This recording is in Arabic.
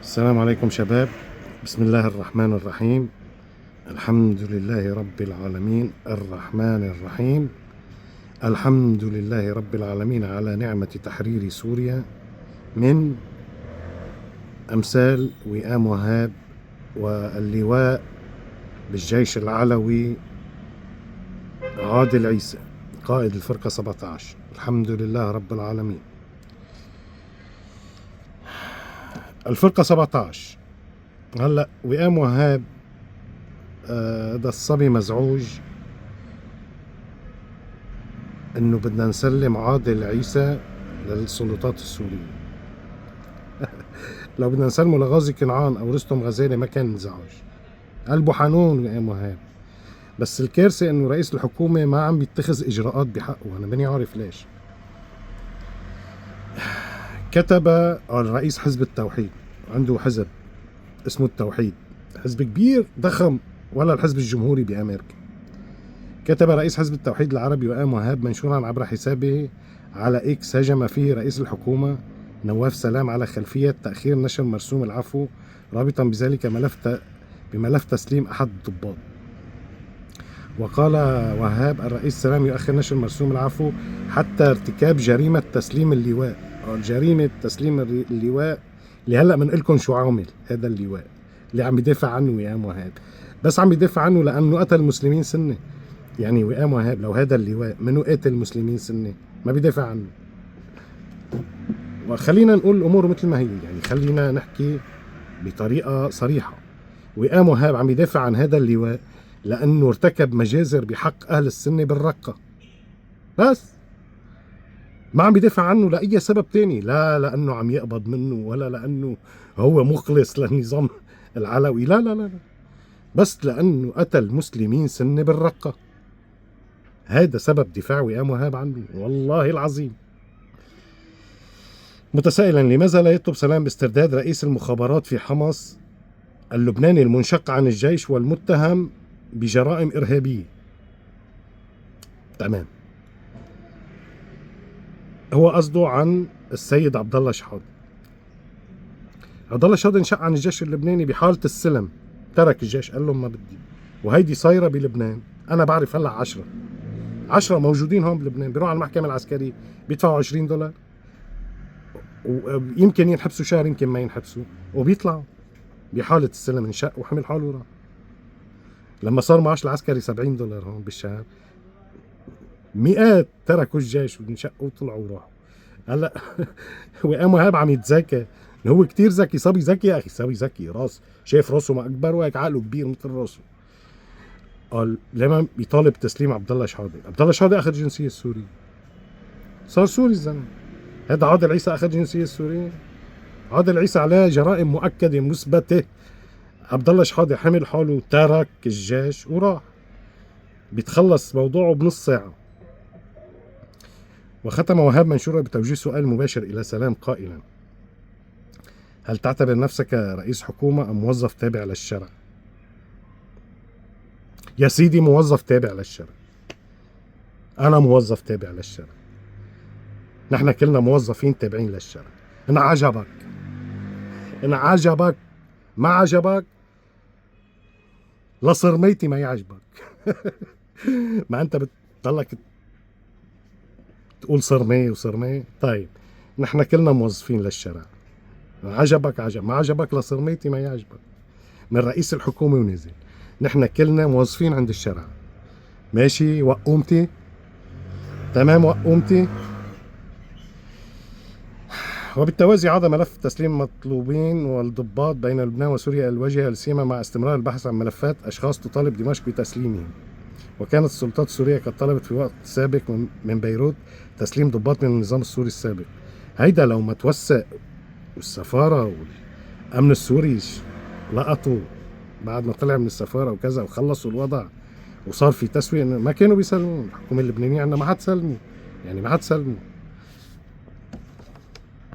السلام عليكم شباب. بسم الله الرحمن الرحيم. الحمد لله رب العالمين الرحمن الرحيم. الحمد لله رب العالمين على نعمة تحرير سوريا من أمثال وئام وهاب واللواء بالجيش العلوي عادل عيسى قائد الفرقة 17. الحمد لله رب العالمين. الفرقة 17 هلا وئام وهاب هذا الصبي مزعوج انه بدنا نسلم عادل عيسى للسلطات السورية. لو بدنا نسلمه لغازي كنعان او رستم غزالي ما كان انزعاج، قلبه حنون وئام وهاب. بس الكارثة انه رئيس الحكومة ما عم يتخذ اجراءات بحقه، انا ماني عارف ليش. كتب رئيس حزب التوحيد، عنده حزب اسمه التوحيد، حزب كبير ضخم ولا الحزب الجمهوري بأمريكا. كتب رئيس حزب التوحيد العربي وئام وهاب منشورا عبر حسابه على إكس هاجم فيه رئيس الحكومة نواف سلام على خلفية تأخير نشر مرسوم العفو رابطا بذلك بملف تسليم أحد الضباط. وقال وهاب الرئيس سلام يؤخر نشر مرسوم العفو حتى ارتكاب جريمة تسليم اللواء. جريمة تسليم اللواء اللي هلأ منقلكم شو عامل هذا اللواء اللي عم يدافع عنه وئام وهاب. بس عم يدافع عنه لأنه قتل المسلمين سنة. يعني وئام وهاب لو هذا اللواء منو قتل المسلمين سنة ما بيدافع عنه. وخلينا نقول الأمور مثل ما هي، يعني خلينا نحكي بطريقة صريحة. وئام وهاب عم يدافع عن هذا اللواء لأنه ارتكب مجازر بحق أهل السنة بالرقة، بس ما عم بيدافع عنه لأي سبب تاني، لا لأنه عم يقبض منه ولا لأنه هو مخلص للنظام العلوي، لا لا لا، بس لأنه قتل مسلمين سنة بالرقة. هذا سبب دفاع وئام وهاب عنه والله العظيم. متسائلا لماذا لا يطلب سلام باسترداد رئيس المخابرات في حمص اللبناني المنشق عن الجيش والمتهم بجرائم إرهابية. تمام، هو قصده عن السيد عبد الله شحاده. عبد الله شحاده انشق عن الجيش اللبناني بحالة السلم، ترك الجيش قال لهم ما بدي، وهيدي صايرة بلبنان. أنا بعرف هلا 10 موجودين هون بلبنان بيروحوا على المحكمة العسكرية بيدفعوا $20 ويمكن ينحبسوا شهر يمكن ما ينحبسوا، وبيطلعوا بحالة السلم، انشق وحمل حاله وراح. لما صار معاش العسكري $70 هون بالشهر، مئات تركوا الجيش وانشقوا وطلعوا وراحوا. هلا وئام وهاب عم يتذاكى، هو كتير ذكي، صبي ذكي يا اخي، صبي ذكي، راس شايف راسه ما اكبر وهيك عقله كبير مثل راسه. قال لما بيطالب تسليم عبد الله شحاده. عبد الله شحاده اخذ جنسية السورية، صار سوري الزلمه. هذا عادل عيسى اخذ جنسية السورية. عادل عيسى عليه جرائم مؤكدة مثبتة. عبد الله شحاده حمل حاله ترك الجيش وراح، بيتخلص موضوعه بنص ساعة. وختم وهاب منشوره بتوجيه سؤال مباشر إلى سلام قائلا: هل تعتبر نفسك رئيس حكومة أم موظف تابع للشرع؟ يا سيدي موظف تابع للشرع، أنا موظف تابع للشرع، نحن كلنا موظفين تابعين للشرع. إن عجبك ما عجبك لصرميتي ما يعجبك. ما أنت بتضلك تقول صرمي وصرمي. طيب نحن كلنا موظفين للشرع، عجبك عجب، ما عجبك لصرميتي ما يعجبك. من رئيس الحكومة ونزل، نحن كلنا موظفين عند الشرع. ماشي وقومتي؟ تمام وقومتي. وبالتوازي عاد ملف تسليم مطلوبين والضباط بين لبنان وسوريا الواجهة لسيما مع استمرار البحث عن ملفات أشخاص تطالب دمشق بتسليمهم. وكانت السلطات السورية قد طلبت في وقت سابق من بيروت تسليم ضباط من النظام السوري السابق. هيدا لو ما توثق والسفارة والأمن السوري لقطوا بعد ما طلع من السفارة وكذا وخلصوا الوضع وصار في تسوية، ما كانوا بيسلموا. الحكومة اللبنانية عندنا ما حتسلموا، يعني ما حتسلموا.